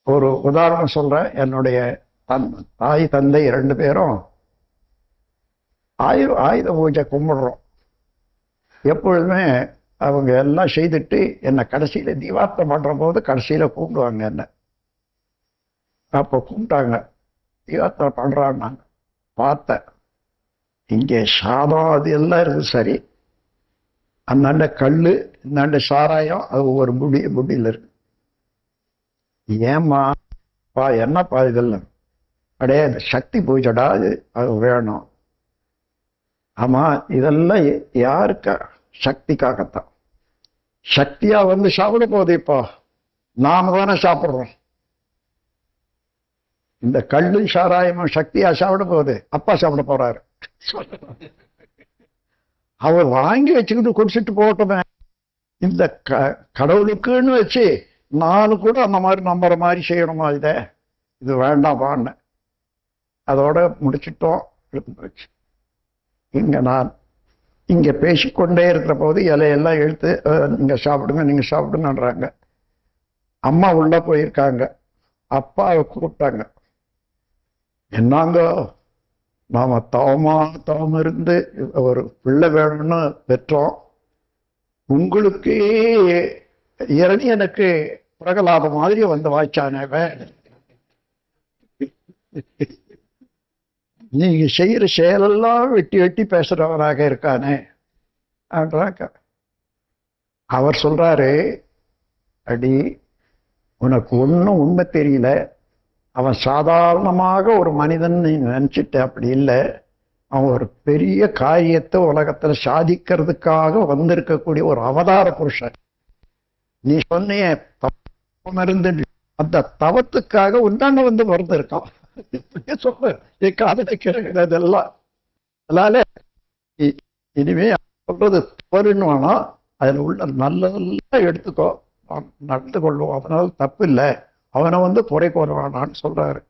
ஒரு உதாரணம் சொல்றேன். என்னுடைய தாய் தந்தை 2 பேரும் ஆயுத பூஜை கும்பிடுறோம். எப்பொழுதுமே அவங்க எல்லாம் செய்துட்டு என்னை கடைசியில் தீபார்த்தம் பண்ணுற போது கடைசியில் கூப்பிடுவாங்க. என்ன அப்போ கூப்பிட்டாங்க, தீபார்த்தம் பண்ணுறான்னாங்க. பார்த்தேன், இங்கே சாதம் அது எல்லாம் இருக்குது சரி, அந்தாண்ட கல், இந்தாண்ட சாராயம், அது ஒரு புடியில் இருக்கு. ஏம்மா என்னப்பா இதெல்லாம்? அடையே சக்தி பூஜைடா, அது வேணும். ஆமா, இதெல்லாம் யாருக்கா? சக்திக்காகத்தான். சக்தியா வந்து சாப்பிட போகுது. இப்போ நாம தானே சாப்பிட்றோம். இந்த கல்லு சாராயமும் சக்தியா சாப்பிட போகுது. அப்பா சாப்பிட போறாரு. அவர் வாங்கி வச்சுக்கிட்டு குடிச்சிட்டு போகட்டுமே. இந்த கடவுளுக்குன்னு வச்சு நானும் கூட அந்த மாதிரி நம்புற மாதிரி செய்யணுமா? இது வேண்டாமான்னு அதோட முடிச்சிட்டோம். எடுத்து போச்சு. நான் இங்கே பேசிக்கொண்டே இருக்கிற போது இலையெல்லாம் எடுத்து நீங்க சாப்பிடுங்கன்றாங்க. அம்மா உள்ள போயிருக்காங்க. அப்பாவை கூப்பிட்டாங்க. என்னங்க, நாம தவம் இருந்து ஒரு பிள்ளை வேணும்னு பெற்றோம். உங்களுக்கு இரணி எனக்கு பிரகலாத மாதிரி வந்து வாய்ச்சானவே. நீங்க செய்யற செயலெல்லாம் வெட்டி வெட்டி பேசுறவராக இருக்கானே. அவர் சொல்றாரு, அடி உனக்கு ஒன்றும் உண்மை தெரியல. அவன் சாதாரணமாக ஒரு மனிதன் நீ நினைச்சிட்ட, அப்படி இல்லை. அவன் ஒரு பெரிய காரியத்தை உலகத்துல சாதிக்கிறதுக்காக வந்திருக்கக்கூடிய ஒரு அவதார புருஷன். நீ சொன்னிய தவம் இருந்து அந்த தவத்துக்காக உண்டான வந்து பிறந்திருக்கான். சொல்ற என் காதலை கிடைக்கிறதெல்லாம். அதனால இனிமே சொல்றது தவறுன்னு வேணாம், அதுல உள்ள நல்லதெல்லாம் எடுத்துக்கோ, நடந்து கொள்வோம். அதனால தப்பு இல்லை. அவனை வந்து குறை கூற வேணான்னு சொல்றாரு.